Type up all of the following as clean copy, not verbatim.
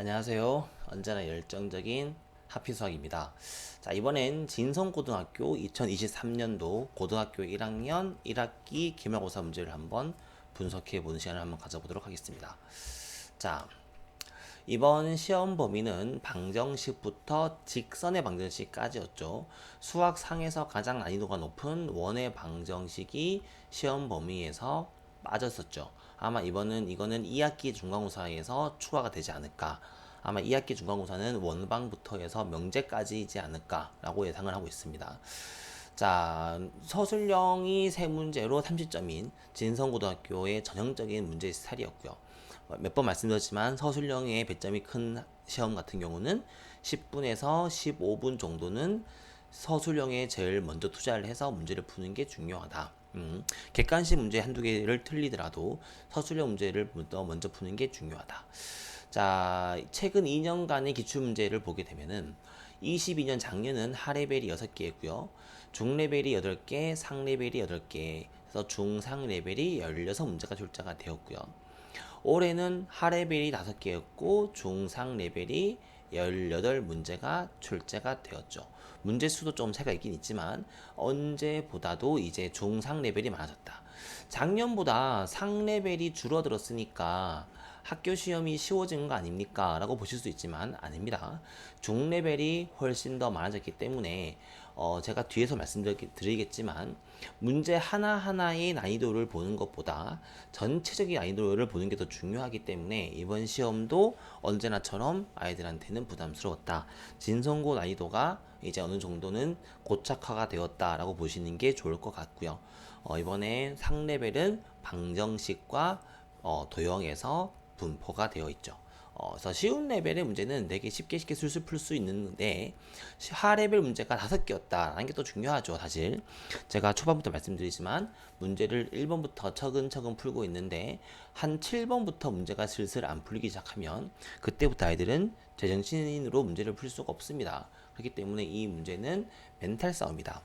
안녕하세요. 언제나 열정적인 하피수학입니다. 자, 이번엔 진성고등학교 2023년도 고등학교 1학년 1학기 기말고사 문제를 한번 분석해 보는 시간을 한번 가져보도록 하겠습니다. 자, 이번 시험 범위는 방정식부터 직선의 방정식까지였죠. 수학상에서 가장 난이도가 높은 원의 방정식이 시험 범위에서 빠졌었죠. 아마 이거는 2학기 중간고사에서 추가가 되지 않을까. 아마 2학기 중간고사는 원방부터 해서 명제까지이지 않을까라고 예상을 하고 있습니다. 자, 서술형이 세 문제로 30점인 진성고등학교의 전형적인 문제 스타일이었고요. 몇 번 말씀드렸지만 서술형의 배점이 큰 시험 같은 경우는 10분에서 15분 정도는 서술형에 제일 먼저 투자를 해서 문제를 푸는 게 중요하다. 객관식 문제 한두 개를 틀리더라도 서술형 문제를 먼저 푸는 게 중요하다. 자, 최근 2년간의 기출문제를 보게 되면은 22년 작년은 하레벨이 6개였고요. 중레벨이 8개, 상레벨이 8개, 그래서 중상 레벨이 16문제가 출제가 되었고요. 올해는 하레벨이 5개였고 중상 레벨이 18문제가 출제가 되었죠. 문제 수도 좀 차이가 있긴 있지만 언제보다도 이제 중상 레벨이 많아졌다. 작년보다 상 레벨이 줄어들었으니까 학교 시험이 쉬워진 거 아닙니까? 라고 보실 수 있지만 아닙니다. 중 레벨이 훨씬 더 많아졌기 때문에 제가 뒤에서 말씀드리겠지만 문제 하나하나의 난이도를 보는 것보다 전체적인 난이도를 보는 게 더 중요하기 때문에 이번 시험도 언제나처럼 아이들한테는 부담스러웠다. 진성고 난이도가 이제 어느 정도는 고착화가 되었다라고 보시는 게 좋을 것 같고요. 이번에 상레벨은 방정식과 도형에서 분포가 되어 있죠. 그래서 쉬운 레벨의 문제는 되게 쉽게 술술 풀 수 있는데 하레벨 문제가 5개였다라는 게 또 중요하죠. 사실 제가 초반부터 말씀드리지만 문제를 1번부터 차근차근 풀고 있는데 한 7번부터 문제가 슬슬 안 풀리기 시작하면 그때부터 아이들은 제정신으로 문제를 풀 수가 없습니다. 그렇기 때문에 이 문제는 멘탈 싸움이다.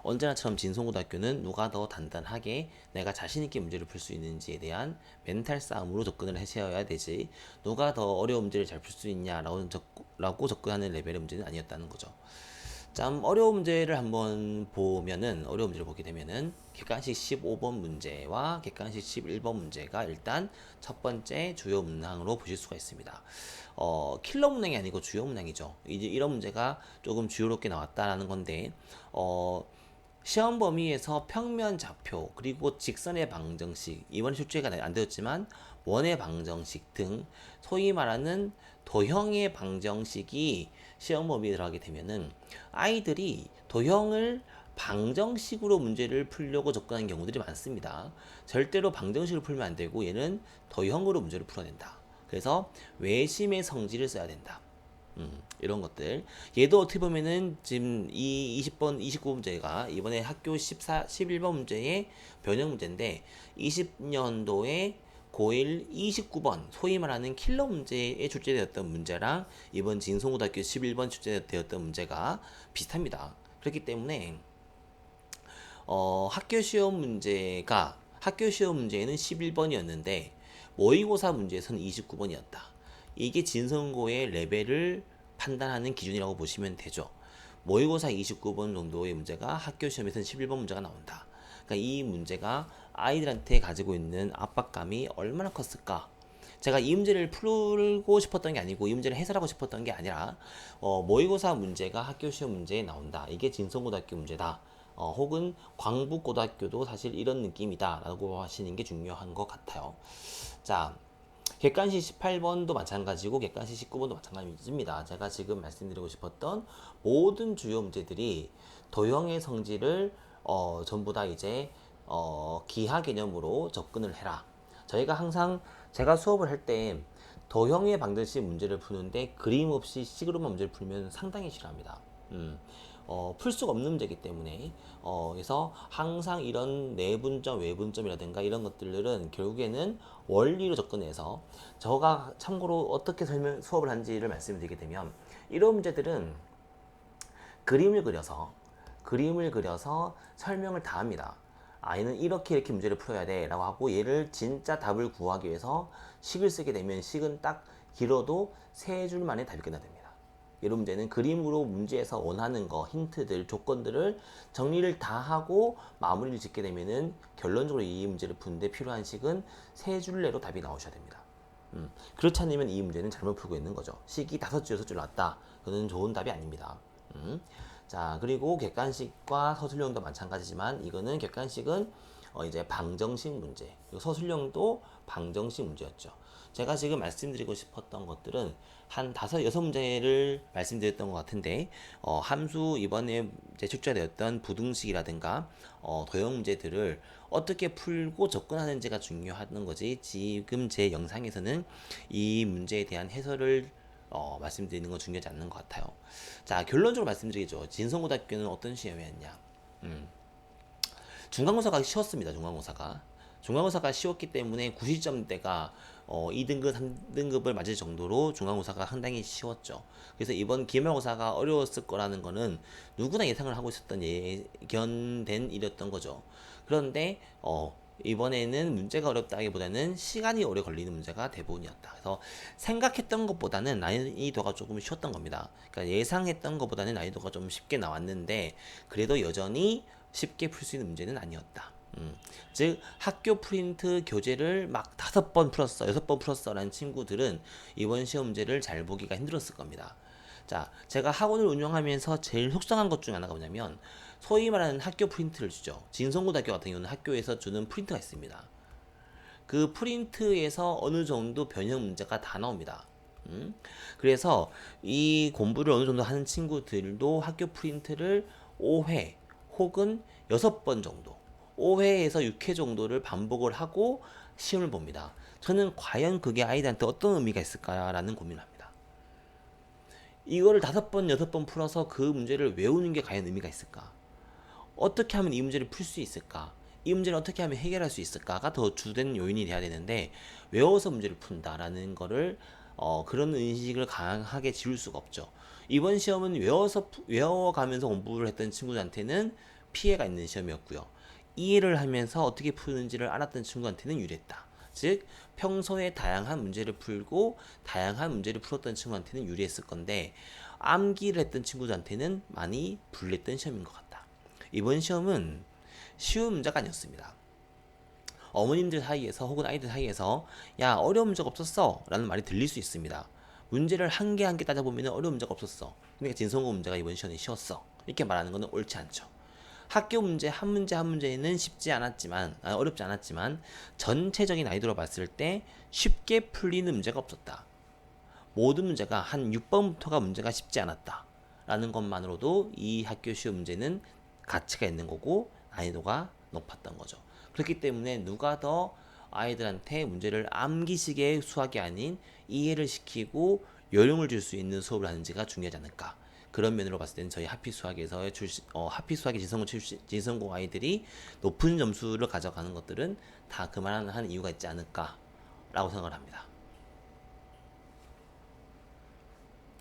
언제나처럼 진성고등학교는 누가 더 단단하게 내가 자신있게 문제를 풀 수 있는지에 대한 멘탈 싸움으로 접근을 하셔야 되지, 누가 더 어려운 문제를 잘 풀 수 있냐라고 접근하는 레벨의 문제는 아니었다는 거죠. 참 어려운 문제를 한번 보면은, 어려운 문제를 보게 되면은 객관식 15번 문제와 객관식 11번 문제가 일단 첫 번째 주요 문항으로 보실 수가 있습니다. 킬러 문항이 아니고 주요 문항이죠. 이제 이런 문제가 조금 주요롭게 나왔다라는 건데, 시험 범위에서 평면 좌표 그리고 직선의 방정식, 이번에 출제가 안 되었지만 원의 방정식 등 소위 말하는 도형의 방정식이 시험 범위에 들어가게 되면은 아이들이 도형을 방정식으로 문제를 풀려고 접근하는 경우들이 많습니다. 절대로 방정식으로 풀면 안 되고 얘는 도형으로 문제를 풀어야 된다. 그래서 외심의 성질을 써야 된다. 이런 것들. 얘도 어떻게 보면은 지금 이 20번, 29문제가 이번에 학교 11번 문제의 변형 문제인데 20년도에 고1 29번 소위 말하는 킬러 문제에 출제되었던 문제랑 이번 진성고등학교 11번 출제되었던 문제가 비슷합니다. 그렇기 때문에 학교 시험 문제에는 11번이었는데 모의고사 문제에서는 29번이었다. 이게 진성고의 레벨을 판단하는 기준이라고 보시면 되죠. 모의고사 29번 정도의 문제가 학교 시험에서는 11번 문제가 나온다. 그러니까 이 문제가 아이들한테 가지고 있는 압박감이 얼마나 컸을까? 제가 이 문제를 풀고 싶었던 게 아니고 이 문제를 해설하고 싶었던 게 아니라 모의고사 문제가 학교 시험 문제에 나온다. 이게 진성고등학교 문제다. 혹은 광북고등학교도 사실 이런 느낌이다 라고 하시는 게 중요한 것 같아요. 자, 객관식 18번도 마찬가지고 객관식 19번도 마찬가지입니다. 제가 지금 말씀드리고 싶었던 모든 주요 문제들이 도형의 성질을 전부 다 이제 기하 개념으로 접근을 해라. 저희가 항상 제가 수업을 할 때 도형의 방정식 문제를 푸는데 그림 없이 식으로만 문제를 풀면 상당히 싫어합니다. 풀 수가 없는 문제이기 때문에 그래서 항상 이런 내분점, 외분점이라든가 이런 것들은 결국에는 원리로 접근해서, 저가 참고로 어떻게 수업을 한지를 말씀드리게 되면 이런 문제들은 그림을 그려서 설명을 다 합니다. 아이는 이렇게 문제를 풀어야 돼 라고 하고 얘를 진짜 답을 구하기 위해서 식을 쓰게 되면 식은 딱 길어도 3줄 만에 답이 끝나됩니다. 이런 문제는 그림으로 문제에서 원하는 거, 힌트들, 조건들을 정리를 다 하고 마무리를 짓게 되면은 결론적으로 이 문제를 푸는데 필요한 식은 3줄 내로 답이 나오셔야 됩니다. 그렇지 않으면 이 문제는 잘못 풀고 있는 거죠. 식이 5줄, 6줄 나왔다. 그거는 좋은 답이 아닙니다. 자, 그리고 객관식과 서술형도 마찬가지지만 이거는 객관식은 이제 방정식 문제, 그리고 서술형도 방정식 문제였죠. 제가 지금 말씀드리고 싶었던 것들은 한 5, 6문제를 말씀드렸던 것 같은데 함수 이번에 이제 출제되었던 부등식이라든가 도형 문제들을 어떻게 풀고 접근하는지가 중요한 거지, 지금 제 영상에서는 이 문제에 대한 해설을 말씀드리는 건 중요하지 않는 것 같아요. 자, 결론적으로 말씀드리죠. 진성고등학교는 어떤 시험이었냐? 중간고사가 쉬웠습니다. 중간고사가 쉬웠기 때문에 90점대가 2등급, 3등급을 맞을 정도로 중간고사가 상당히 쉬웠죠. 그래서 이번 기말고사가 어려웠을 거라는 거는 누구나 예상을 하고 있었던 예견된 일이었던 거죠. 그런데 이번에는 문제가 어렵다기보다는 시간이 오래 걸리는 문제가 대부분이었다. 그래서 생각했던 것보다는 난이도가 조금 쉬웠던 겁니다. 그러니까 예상했던 것보다는 난이도가 좀 쉽게 나왔는데 그래도 여전히 쉽게 풀 수 있는 문제는 아니었다. 즉 학교 프린트 교재를 막 5번 풀었어, 6번 풀었어라는 친구들은 이번 시험 문제를 잘 보기가 힘들었을 겁니다. 자, 제가 학원을 운영하면서 제일 속상한 것 중에 하나가 뭐냐면 소위 말하는 학교 프린트를 주죠. 진성고등학교 같은 경우는 학교에서 주는 프린트가 있습니다. 그 프린트에서 어느 정도 변형 문제가 다 나옵니다. 그래서 이 공부를 어느 정도 하는 친구들도 학교 프린트를 5회 혹은 6번 정도, 5회에서 6회 정도를 반복을 하고 시험을 봅니다. 저는 과연 그게 아이들한테 어떤 의미가 있을까라는 고민을 합니다. 이거를 5번, 6번 풀어서 그 문제를 외우는 게 과연 의미가 있을까? 어떻게 하면 이 문제를 풀 수 있을까? 이 문제를 어떻게 하면 해결할 수 있을까가 더 주된 요인이 돼야 되는데 외워서 문제를 푼다라는 거를 그런 인식을 강하게 지울 수가 없죠. 이번 시험은 외워가면서 공부를 했던 친구들한테는 피해가 있는 시험이었고요. 이해를 하면서 어떻게 푸는지를 알았던 친구한테는 유리했다. 즉 평소에 다양한 문제를 풀고 다양한 문제를 풀었던 친구한테는 유리했을 건데 암기를 했던 친구들한테는 많이 불리했던 시험인 것 같다. 이번 시험은 쉬운 문제가 아니었습니다. 어머님들 사이에서 혹은 아이들 사이에서 야 어려운 문제가 없었어 라는 말이 들릴 수 있습니다. 문제를 한 개 한 개 따져보면 어려운 문제가 없었어, 그러니까 진성고 문제가 이번 시험에 쉬웠어, 이렇게 말하는 것은 옳지 않죠. 학교 문제 한 문제 한 문제는 어렵지 않았지만 전체적인 난이도로 봤을 때 쉽게 풀리는 문제가 없었다. 모든 문제가 한 6번부터가 문제가 쉽지 않았다 라는 것만으로도 이 학교 시험 문제는 가치가 있는 거고 난이도가 높았던 거죠. 그렇기 때문에 누가 더 아이들한테 문제를 암기식의 수학이 아닌 이해를 시키고 요령을 줄 수 있는 수업을 하는지가 중요하지 않을까. 그런 면으로 봤을 때는 저희 하피수학에서의 하피수학의 진성고 아이들이 높은 점수를 가져가는 것들은 다 그만한 이유가 있지 않을까라고 생각을 합니다.